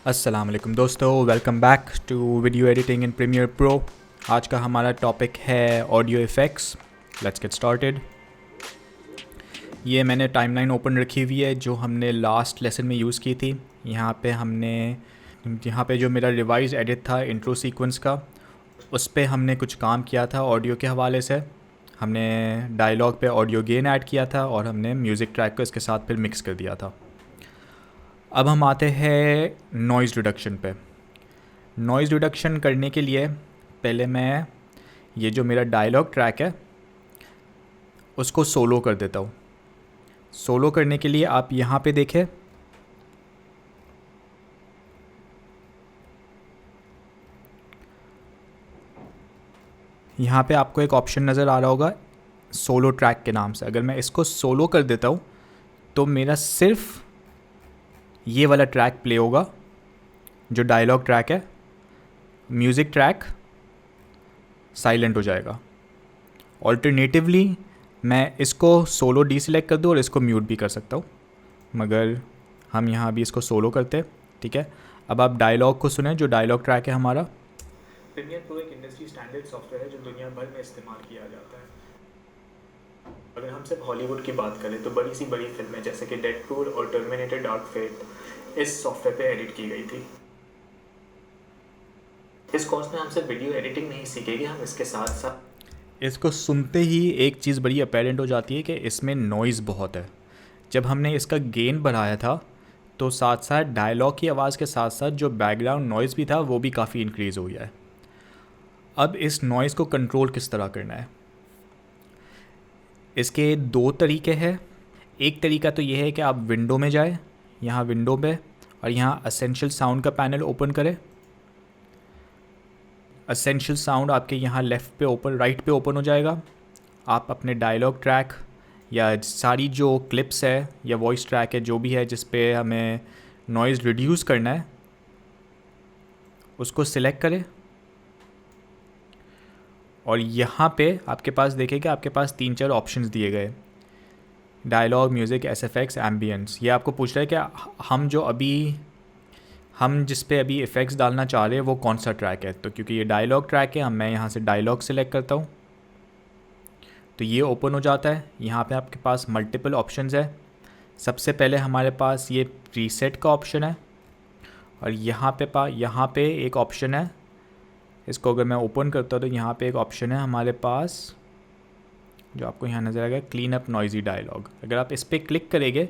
अस्सलाम वालेकुम दोस्तों, welcome back to video editing in Premiere Pro. आज का हमारा टॉपिक है audio effects. Let's get started. ये मैंने टाइमलाइन ओपन रखी हुई है जो हमने लास्ट लेसन में यूज़ की थी। यहाँ पे जो मेरा रिवाइज एडिट था इंट्रो सीक्वेंस का, उस पर हमने कुछ काम किया था ऑडियो के हवाले से। हमने डायलॉग पे ऑडियो गेन ऐड किया था और हमने म्यूज़िक ट्रैक को इसके साथ फिर मिक्स कर दिया था। अब हम आते हैं नॉइज़ रिडक्शन पे। नॉइज़ रिडक्शन करने के लिए पहले मैं ये जो मेरा डायलॉग ट्रैक है उसको सोलो कर देता हूँ। सोलो करने के लिए आप यहाँ पे देखें, यहाँ पे आपको एक ऑप्शन नज़र आ रहा होगा सोलो ट्रैक के नाम से। अगर मैं इसको सोलो कर देता हूँ तो मेरा सिर्फ ये वाला ट्रैक प्ले होगा जो डायलॉग ट्रैक है। म्यूज़िक ट्रैक साइलेंट हो जाएगा। ऑल्टरनेटिवली मैं इसको सोलो डीसेलेक्ट कर दूँ और इसको म्यूट भी कर सकता हूँ, मगर हम यहाँ अभी इसको सोलो करते हैं। ठीक है, अब आप डायलॉग को सुने जो डायलॉग ट्रैक है हमारा। प्रीमियर प्रो एक इंडस्ट्री स्टैंडर्ड सॉफ्टवेयर है जो दुनिया भर में इस्तेमाल किया जाता है। अगर हम सिर्फ हॉलीवुड की बात करें तो बड़ी सी बड़ी फिल्में जैसे कि डेडपूल और टर्मिनेटर डार्क फेट इस सॉफ्टवेयर पे एडिट की गई थी। इस कोर्स में हम सिर्फ वीडियो एडिटिंग नहीं सीखेंगे, हम इसके साथ साथ इसको सुनते ही एक चीज़ बड़ी अपेरेंट हो जाती है कि इसमें नॉइज़ बहुत है। जब हमने इसका गेन बढ़ाया था तो साथ साथ डायलॉग की आवाज़ के साथ साथ जो बैकग्राउंड नॉइज़ भी था वो भी काफ़ी इंक्रीज़ हो गया है। अब इस नॉइज़ को कंट्रोल किस तरह करना है, इसके दो तरीके हैं। एक तरीका तो ये है कि आप विंडो में जाए, यहाँ विंडो में, और यहाँ असेंशियल साउंड का पैनल ओपन करें। असेंशियल साउंड आपके यहाँ लेफ़्ट पे ओपन, राइट पे ओपन हो जाएगा। आप अपने डायलॉग ट्रैक या सारी जो क्लिप्स है या वॉइस ट्रैक है जो भी है जिस पे हमें नॉइज़ रिड्यूस करना है उसको सिलेक्ट करें। और यहाँ पे आपके पास देखें आपके पास 3-4 ऑप्शंस दिए गए, डायलॉग, म्यूज़िक, एसएफएक्स, एम्बियंस। ये आपको पूछ रहा है कि हम जिस पे अभी इफ़ेक्ट्स डालना चाह रहे हैं वो कौन सा ट्रैक है। तो क्योंकि ये डायलॉग ट्रैक है, मैं यहाँ से डायलॉग सेलेक्ट करता हूँ तो ये ओपन हो जाता है। यहाँ पे आपके पास मल्टीपल ऑप्शंस है। सबसे पहले हमारे पास ये प्रीसेट का ऑप्शन है और यहाँ पे एक ऑप्शन है। इसको अगर मैं ओपन करता हूँ तो यहाँ पे एक ऑप्शन है हमारे पास जो आपको यहाँ नज़र आएगा, क्लीन अप नॉइज़ी डायलॉग। अगर आप इस पर क्लिक करेंगे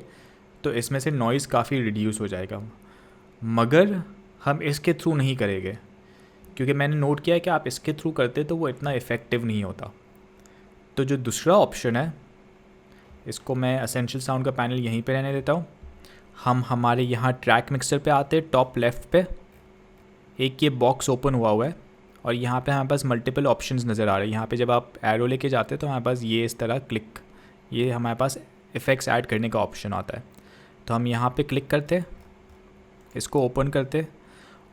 तो इसमें से नॉइज़ काफ़ी रिड्यूस हो जाएगा, मगर हम इसके थ्रू नहीं करेंगे क्योंकि मैंने नोट किया है कि आप इसके थ्रू करते तो वो इतना इफ़ेक्टिव नहीं होता। तो जो दूसरा ऑप्शन है, इसको मैं असेंशियल साउंड का पैनल यहीं पे रहने देता हूँ। हम हमारे यहाँ ट्रैक मिक्सर पे आते हैं, टॉप लेफ़्ट पे एक ये बॉक्स ओपन हुआ है और यहाँ पे हमारे पास मल्टीपल ऑप्शंस नज़र आ रहे हैं। यहाँ पे जब आप एरो लेके जाते हैं तो हमारे पास ये इस तरह ये हमारे पास इफ़ेक्ट्स ऐड करने का ऑप्शन आता है। तो हम यहाँ पे क्लिक करते, इसको ओपन करते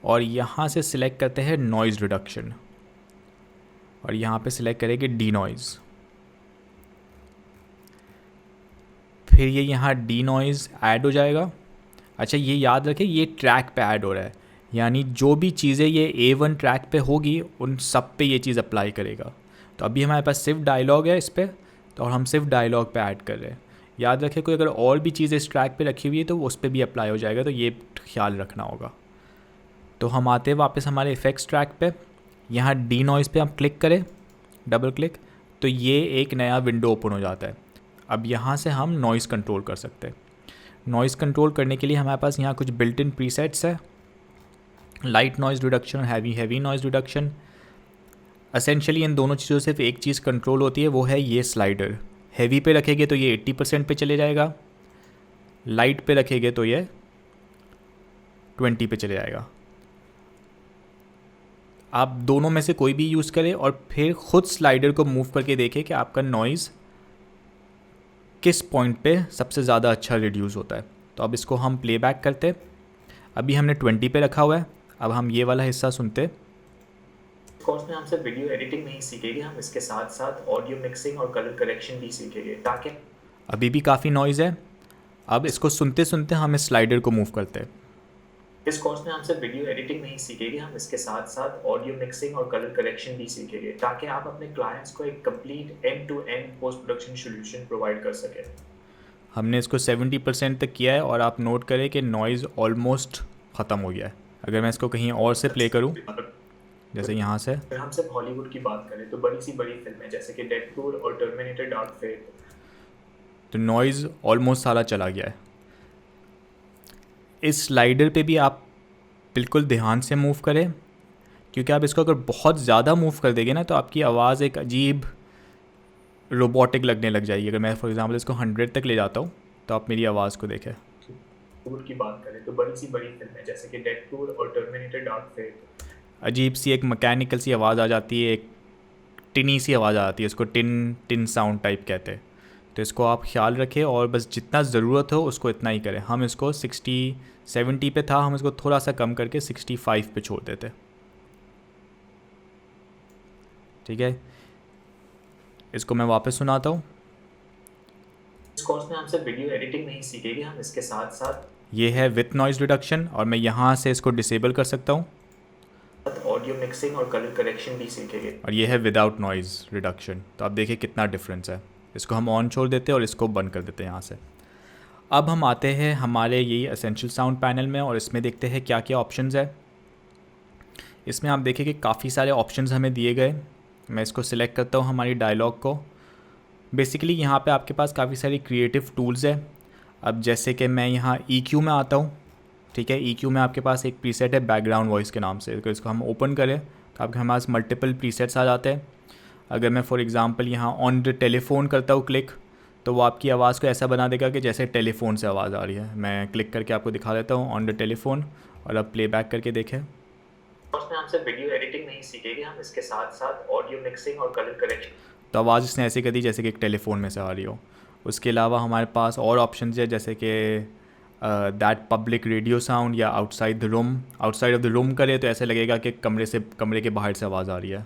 और यहाँ से सिलेक्ट करते हैं नॉइज़ रिडक्शन और यहाँ पे सिलेक्ट करेंगे डी नॉइज़। फिर ये यहाँ डी नॉइज़ ऐड हो जाएगा। अच्छा, ये याद रखें ये ट्रैक पे ऐड हो रहा है, यानी जो भी चीज़ें ये A1 ट्रैक पे होगी उन सब पे ये चीज़ अप्लाई करेगा। तो अभी हमारे पास सिर्फ डायलॉग है इस पर, तो हम सिर्फ डायलॉग पे ऐड कर रहे हैं। याद रखें कोई अगर और भी चीज़ें इस ट्रैक पे रखी हुई है तो उस पर भी अप्लाई हो जाएगा, तो ये ख्याल रखना होगा। तो हम आते हैं वापस हमारे इफ़ेक्ट्स ट्रैक पे, यहाँ डी नॉइज़ पे हम क्लिक करें, डबल क्लिक, तो ये एक नया विंडो ओपन हो जाता है। अब यहाँ से हम नॉइज़ कंट्रोल कर सकते हैं। नॉइज़ कंट्रोल करने के लिए हमारे पास यहाँ कुछ बिल्ट इन प्रीसेट्स है, लाइट नॉइज़ रिडक्शन और हैवी नॉइज़ रिडक्शन। असेंशियली इन दोनों चीज़ों से सिर्फ एक चीज़ कंट्रोल होती है, वो है ये स्लाइडर। हैवी पे रखेंगे तो ये 80% पे चले जाएगा, लाइट पे रखेंगे तो ये 20 पे चले जाएगा। आप दोनों में से कोई भी यूज़ करें और फिर ख़ुद स्लाइडर को मूव करके देखें कि आपका नॉइज़ किस पॉइंट पे सबसे ज़्यादा अच्छा रिड्यूस होता है। तो अब इसको हम प्लेबैक करते, अभी हमने 20 पे रखा हुआ है। अब हम ये वाला हिस्सा सुनते। कोर्स में हम सिर्फ वीडियो एडिटिंग नहीं सीखेंगे, हम इसके साथ साथ ऑडियो मिक्सिंग और कलर करेक्शन भी सीखेंगे ताकि अभी भी काफ़ी नॉइज़ है। अब इसको सुनते सुनते हम इस स्लाइडर को मूव करते हैं। इस कोर्स में हम सिर्फ वीडियो एडिटिंग नहीं सीखेंगे, हम इसके साथ साथ ऑडियो मिक्सिंग और कलर करेक्शन भी सीखेंगे ताकि आप अपने क्लाइंट्स को एक complete end to end post production solution provide कर सकें। हमने इसको 70% तक किया है और आप नोट करें कि नॉइज़ ऑलमोस्ट ख़त्म हो गया है। अगर मैं इसको कहीं और से प्ले करूं, जैसे यहाँ से, अगर हम सिर्फ हॉलीवुड की बात करें तो बड़ी सी बड़ी फिल्में जैसे कि डेडपूल और टर्मिनेटर डार्क फेट, तो नॉइज़ ऑलमोस्ट सारा चला गया है। इस स्लाइडर पे भी आप बिल्कुल ध्यान से मूव करें, क्योंकि आप इसको अगर बहुत ज़्यादा मूव कर देंगे ना तो आपकी आवाज़ एक अजीब रोबोटिक लगने लग जाएगी। अगर मैं फॉर एग्जांपल इसको 100 तक ले जाता हूँ तो आप मेरी आवाज़ को देखें। हॉलीवुड की बात करें तो बड़ी सी बड़ी फिल्में जैसे कि डेडपूल और टर्मिनेटर डार्क फेट, अजीब सी एक मैकेनिकल सी आवाज़ आ जाती है, एक टिनी सी आवाज़ आ जाती है, इसको टिन टिन साउंड टाइप कहते हैं। तो इसको आप ख्याल रखें और बस जितना ज़रूरत हो उसको इतना ही करें। हम इसको 70 पे था, हम इसको थोड़ा सा कम करके 65 पे छोड़ देते। ठीक है, इसको मैं वापस सुनाता हूँ। इस कोर्स में हम सिर्फ वीडियो एडिटिंग नहीं सीखेंगे, हम इसके साथ साथ ये है विथ नॉइज़ रिडक्शन और मैं यहाँ से इसको डिसेबल कर सकता हूँ, ऑडियो मिक्सिंग और कलर करेक्शन भी सीखेंगे। और ये है विदाउट नॉइज़ रिडक्शन। तो आप देखिए कितना डिफरेंस है। इसको हम ऑन छोड़ देते हैं और इसको बंद कर देते हैं यहाँ से। अब हम आते हैं हमारे यही एसेंशियल साउंड पैनल में और इसमें देखते हैं क्या क्या ऑप्शंस है। इसमें आप देखिए कि काफ़ी सारे ऑप्शंस हमें दिए गए। मैं इसको सिलेक्ट करता हूँ हमारी डायलॉग को। बेसिकली यहाँ पे आपके पास काफ़ी सारी क्रिएटिव टूल्स है। अब जैसे कि मैं यहाँ EQ में आता हूँ, ठीक है। EQ में आपके पास एक प्रीसेट है बैकग्राउंड वॉइस के नाम से। तो इसको हम ओपन करें तो आपके हमारे पास मल्टीपल प्रीसेट्स आ जाते हैं। अगर मैं फॉर एग्ज़ाम्पल यहाँ ऑन द टेलीफोन करता हूँ क्लिक, तो वो आपकी आवाज़ को ऐसा बना देगा कि जैसे टेलीफोन से आवाज़ आ रही है। मैं क्लिक करके आपको दिखा देता हूँ ऑन द टेलीफोन, और अब प्लेबैक करके देखें। उसमें हम सिर्फ वीडियो एडिटिंग नहीं सीखेंगे, हम इसके साथ साथ ऑडियो मिक्सिंग और कलर करेक्शन। तो आवाज़ इसने ऐसे कर दी जैसे कि एक टेलीफोन में से आ रही हो। उसके अलावा हमारे पास और ऑप्शन है जैसे कि दैट पब्लिक रेडियो साउंड या outside the room. Outside of the room करे तो ऐसे लगेगा कि कमरे के बाहर से आवाज़ आ रही है।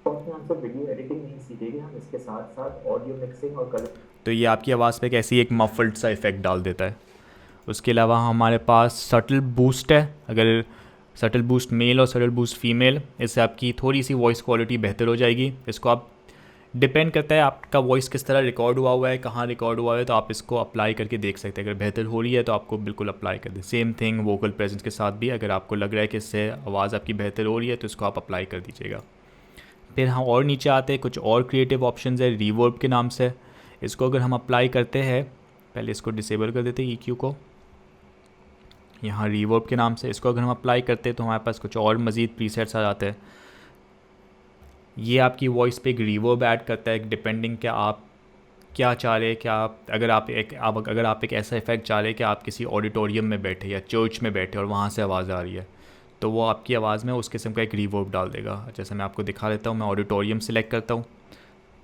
उसमें हम सिर्फ वीडियो एडिटिंग नहीं सीखेंगे, हम इसके साथ साथ ऑडियो मिक्सिंग और कलर। तो ये आपकी आवाज़ पे कैसी एक मफल्ड सा इफेक्ट डाल देता है। उसके अलावा हमारे पास सटल बूस्ट है। अगर सटल बूस्ट मेल और सटल बूस्ट फीमेल, इससे आपकी थोड़ी सी वॉइस क्वालिटी बेहतर हो जाएगी। इसको आप डिपेंड करता है आपका वॉइस किस तरह रिकॉर्ड हुआ है, कहाँ रिकॉर्ड हुआ है, तो आप इसको अप्लाई करके देख सकते हैं। अगर बेहतर हो रही है तो आपको बिल्कुल अप्लाई कर दें। सेम थिंग वोकल प्रेजेंस के साथ भी, अगर आपको लग रहा है कि इससे आवाज़ आपकी बेहतर हो रही है तो इसको आप अप्लाई कर दीजिएगा। फिर हम और नीचे आते हैं, कुछ और क्रिएटिव ऑप्शंस है रिवर्ब के नाम से। इसको अगर हम अप्लाई करते हैं, पहले इसको डिसेबल कर देते हैं EQ को, यहाँ रिवर्ब के नाम से। इसको अगर हम अप्लाई करते हैं तो हमारे पास कुछ और मज़ीद प्रीसेट्स आ जाते हैं। ये आपकी वॉइस पे एक रिवर्ब ऐड करता है, डिपेंडिंग कि आप क्या चाह रहे हैं। कि आप अगर आप एक ऐसा इफेक्ट चाह रहे हैं कि आप किसी ऑडिटोरियम में बैठे या चर्च में बैठे और वहाँ से आवाज़ आ रही है, तो वो आपकी आवाज़ में उस किस्म का एक रिवर्ब डाल देगा। जैसे मैं आपको दिखा देता हूँ, मैं ऑडिटोरियम सेलेक्ट करता हूँ,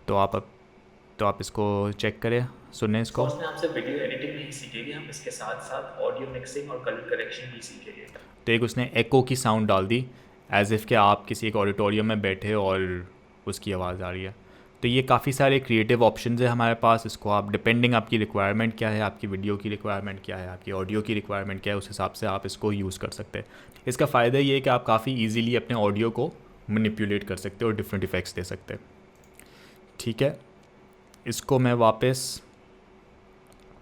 तो आप इसको चेक करें, सुने इसको। उसमें हम सिर्फ वीडियो एडिटिंग नहीं सीखेंगे, हम इसके साथ साथ ऑडियो मिक्सिंग और कलर करेक्शन भी सीखेंगे। तो एक उसने एको की साउंड डाल दी, एज़ इफ़ कि आप किसी एक ऑडिटोरियम में बैठे और उसकी आवाज़ आ रही है। तो ये काफ़ी सारे क्रिएटिव ऑप्शंस है हमारे पास। इसको आप डिपेंडिंग आपकी रिक्वायरमेंट क्या है, आपकी वीडियो की रिक्वायरमेंट क्या है, आपकी ऑडियो की रिक्वायरमेंट क्या है, उस हिसाब से आप इसको यूज़ कर सकते हैं। इसका फ़ायदा ये है कि आप काफ़ी ईजीली अपने ऑडियो को मैनिपुलेट कर सकते हो और डिफरेंट इफ़ेक्ट्स दे सकते हैं। ठीक है, इसको मैं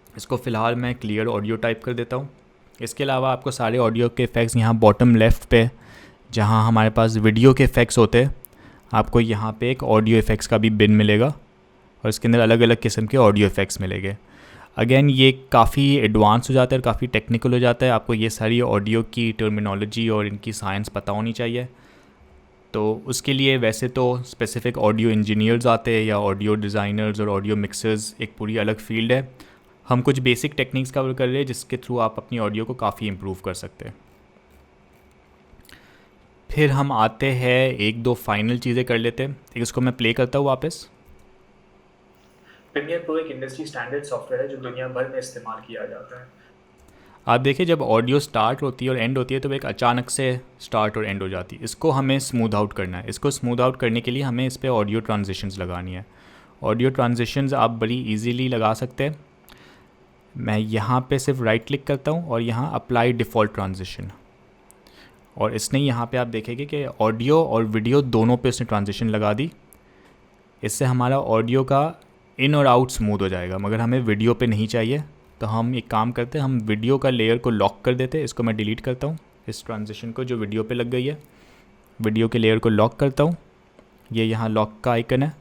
इसको फ़िलहाल मैं क्लियर ऑडियो टाइप कर देता हूँ। इसके अलावा आपको सारे ऑडियो के इफ़ेक्ट्स यहाँ बॉटम लेफ़्ट पे, जहाँ हमारे पास वीडियो के इफ़ेक्ट्स होते हैं, आपको यहाँ पे एक ऑडियो इफ़ेक्ट्स का भी बिन मिलेगा और इसके अंदर अलग अलग किस्म के ऑडियो इफ़ेक्ट्स मिलेंगे। अगेन ये काफ़ी एडवांस हो जाता है, काफ़ी टेक्निकल हो जाता है। आपको ये सारी ऑडियो की टर्मिनोलॉजी और इनकी साइंस पता होनी चाहिए। तो उसके लिए वैसे तो स्पेसिफ़िक ऑडियो इंजीनियर्स आते हैं या ऑडियो डिज़ाइनर्स और ऑडियो मिक्सर्स, एक पूरी अलग फील्ड है। हम कुछ बेसिक टेक्निक्स कवर कर रहे हैं जिसके थ्रू आप अपनी ऑडियो को काफ़ी इम्प्रूव कर सकते हैं। फिर हम आते हैं एक दो फाइनल चीज़ें कर लेते हैं। एक इसको मैं प्ले करता हूँ वापस। प्रीमियर प्रो एक इंडस्ट्री स्टैंडर्ड सॉफ्टवेयर है जो दुनिया भर में इस्तेमाल किया जाता है। आप देखिए जब ऑडियो स्टार्ट होती है और एंड होती है तो वो एक अचानक से स्टार्ट और एंड हो जाती है। इसको हमें स्मूथ आउट करना है। इसको स्मूथ आउट करने के लिए हमें इस पर ऑडियो ट्रांजिशंस लगानी है। ऑडियो ट्रांजिशंस आप बड़ी इजीली लगा सकते हैं। मैं यहाँ पे सिर्फ राइट क्लिक करता हूँ और यहाँ अप्लाई डिफ़ॉल्ट ट्रांजिशन, और इसने यहाँ पे आप देखेंगे कि ऑडियो और वीडियो दोनों पे इसने ट्रांजिशन लगा दी। इससे हमारा ऑडियो का इन और आउट स्मूथ हो जाएगा, मगर हमें वीडियो पे नहीं चाहिए। तो हम एक काम करते हैं, हम वीडियो का लेयर को लॉक कर देते हैं। इसको मैं डिलीट करता हूँ, इस ट्रांजिशन को जो वीडियो पे लग गई है, वीडियो के लेयर को लॉक करता हूँ। ये यहाँ लॉक का आइकन है,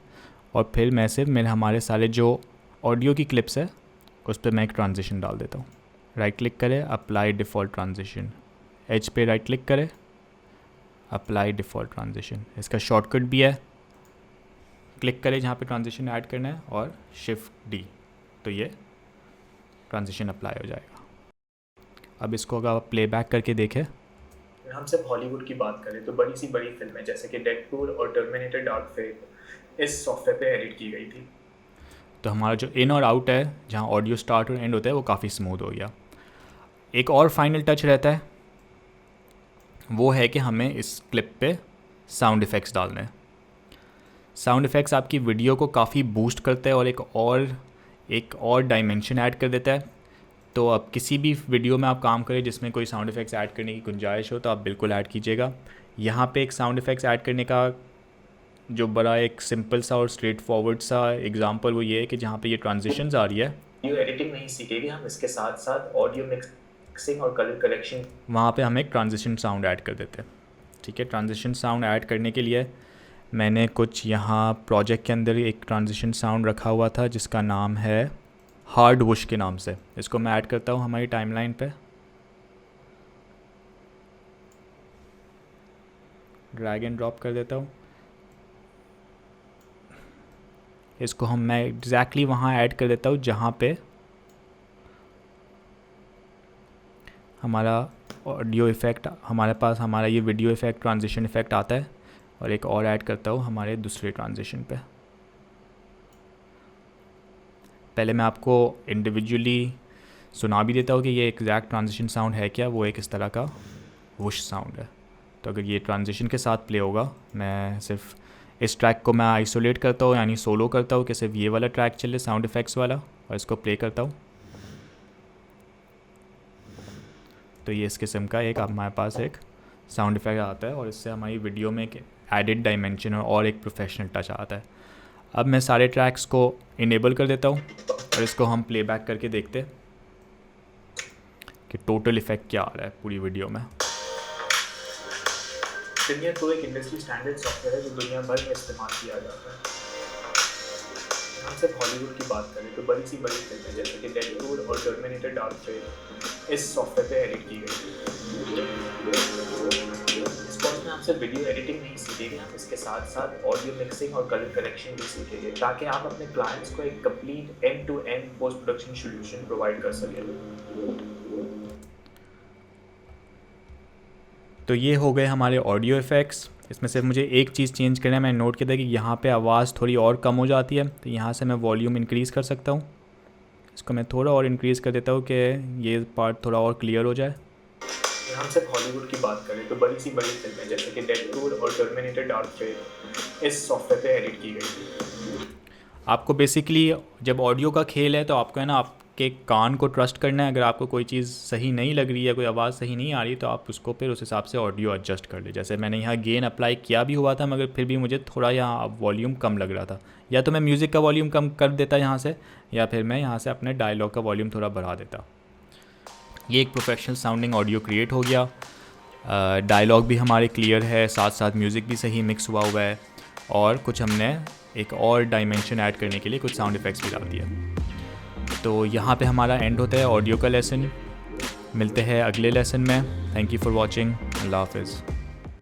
और फिर मैं सिर्फ मेरे हमारे सारे जो ऑडियो की क्लिप्स है उस पर मैं एक ट्रांजिशन डाल देता हूँ। राइट क्लिक करें, अप्लाई डिफ़ॉल्ट ट्रांजिशन, एज पे राइट क्लिक करें, अप्लाई डिफ़ॉल्ट ट्रांजिशन। इसका शॉर्टकट भी है, क्लिक करें जहाँ पे ट्रांजिशन ऐड करना है और शिफ्ट डी, तो ये ट्रांजिशन अप्लाई हो जाएगा। अब इसको अगर आप प्लेबैक करके देखें, अगर हम सिर्फ हॉलीवुड की बात करें तो बड़ी सी बड़ी फिल्में जैसे कि डेडपूल और टर्मिनेटर डार्क फेट इस सॉफ्टवेयर पे एडिट की गई थी। तो हमारा जो इन और आउट है, जहाँ ऑडियो स्टार्ट और एंड होता है, वो काफ़ी स्मूथ हो गया। एक और फाइनल टच रहता है, वो है कि हमें इस क्लिप पे साउंड इफ़ेक्ट्स डालने हैं। साउंड इफ़ेक्ट्स आपकी वीडियो को काफ़ी बूस्ट करता है और एक और डायमेंशन ऐड कर देता है। तो अब किसी भी वीडियो में आप काम करें जिसमें कोई साउंड इफ़ेक्ट्स ऐड करने की गुंजाइश हो, तो आप बिल्कुल ऐड कीजिएगा। यहाँ पे एक साउंड इफ़ेक्ट्स ऐड करने का जो बड़ा एक सिंपल सा और स्ट्रेट फॉरवर्ड सा एग्जांपल वो ये है कि जहाँ पे ये ट्रांजिशंस आ रही है, वीडियो एडिटिंग नहीं सीखेंगे हम, इसके साथ साथ ऑडियो मिक्सिंग और कलर करेक्शन, वहाँ पे हम एक ट्रांजिशन साउंड ऐड कर देते हैं। ठीक है, ट्रांजिशन साउंड ऐड करने के लिए मैंने कुछ यहाँ प्रोजेक्ट के अंदर एक ट्रांजिशन साउंड रखा हुआ था जिसका नाम है हार्ड वुश के नाम से। इसको मैं ऐड करता हूँ हमारी टाइमलाइन पे, ड्रैग एंड ड्रॉप कर देता हूँ। इसको मैं एग्जैक्टली वहाँ ऐड कर देता हूँ जहाँ पे हमारा ऑडियो इफ़ेक्ट, हमारे पास हमारा ये वीडियो इफ़ेक्ट ट्रांजिशन इफ़ेक्ट आता है, और एक और ऐड करता हूँ हमारे दूसरे ट्रांजिशन पे। पहले मैं आपको इंडिविजुअली सुना भी देता हूँ कि ये एग्जैक्ट ट्रांजिशन साउंड है क्या। वो एक इस तरह का वुश साउंड है। तो अगर ये ट्रांजिशन के साथ प्ले होगा, मैं सिर्फ इस ट्रैक को मैं आइसोलेट करता हूँ, यानी सोलो करता हूँ कि सिर्फ ये वाला ट्रैक चले साउंड इफ़ेक्ट्स वाला, और इसको प्ले करता हूँ। तो ये इस किस्म का एक हमारे पास एक साउंड इफ़ेक्ट आता है, और इससे हमारी वीडियो में एक एडिड डायमेंशन और एक प्रोफेशनल टच आता है। अब मैं सारे ट्रैक्स को इनेबल कर देता हूँ, और इसको हम प्लेबैक करके देखते हैं कि टोटल इफ़ेक्ट क्या आ रहा है पूरी वीडियो में। प्रीमियर प्रो एक इंडस्ट्री स्टैंडर्ड सॉफ्टवेयर है जो दुनिया भर में इस्तेमाल किया जाता है। हम सिर्फ हॉलीवुड की बात करें तो बड़ी सी बड़ी फिल्में जैसे कि डेडपूल और टर्मिनेटर डार्क फेट इस सॉफ्टवेयर पे एडिट की गई थी। इस कोर्स में हम सिर्फ वीडियो एडिटिंग नहीं सीखेंगे, हम इसके साथ साथ ऑडियो मिक्सिंग और कलर करेक्शन भी सीखेंगे, ताकि आप अपने क्लाइंट्स को एक complete end to end post production solution provide कर सकें। तो ये हो गए हमारे ऑडियो इफ़ेक्ट्स। इसमें सिर्फ मुझे एक चीज़ चेंज करना है, मैं नोट किया था कि यहाँ पे आवाज़ थोड़ी और कम हो जाती है, तो यहाँ से मैं वॉल्यूम इंक्रीज़ कर सकता हूँ। इसको मैं थोड़ा और इंक्रीज़ कर देता हूँ कि ये पार्ट थोड़ा और क्लियर हो जाए। हम सिर्फ हॉलीवुड की बात करें तो बड़ी सी बड़ी फिल्में जैसे कि डेडपूल और टर्मिनेटर डार्क फेट इस सॉफ्टवेयर पे एडिट की गई थी। आपको बेसिकली जब ऑडियो का खेल है तो आपको है ना आपके कान को ट्रस्ट करना है। अगर आपको कोई चीज़ सही नहीं लग रही है, कोई आवाज़ सही नहीं आ रही, तो आप उसको फिर उस हिसाब से ऑडियो एडजस्ट कर ले। जैसे मैंने यहाँ गेन अप्लाई किया भी हुआ था, मगर फिर भी मुझे थोड़ा यहाँ वॉल्यूम कम लग रहा था। या तो मैं म्यूज़िक का वॉल्यूम कम कर देता यहाँ से, या फिर मैं यहाँ से अपने डायलॉग का वॉल्यूम थोड़ा बढ़ा देता। ये एक प्रोफेशनल साउंडिंग ऑडियो क्रिएट हो गया। डायलॉग भी हमारे क्लियर है, साथ साथ म्यूज़िक भी सही मिक्स हुआ है, और कुछ हमने एक और डायमेंशन ऐड करने के लिए कुछ साउंड इफ़ेक्ट्स भी डाल दिया। तो यहाँ पे हमारा एंड होता है ऑडियो का लेसन। मिलते हैं अगले लेसन में। Thank you for watching. अल्लाह हाफिज़।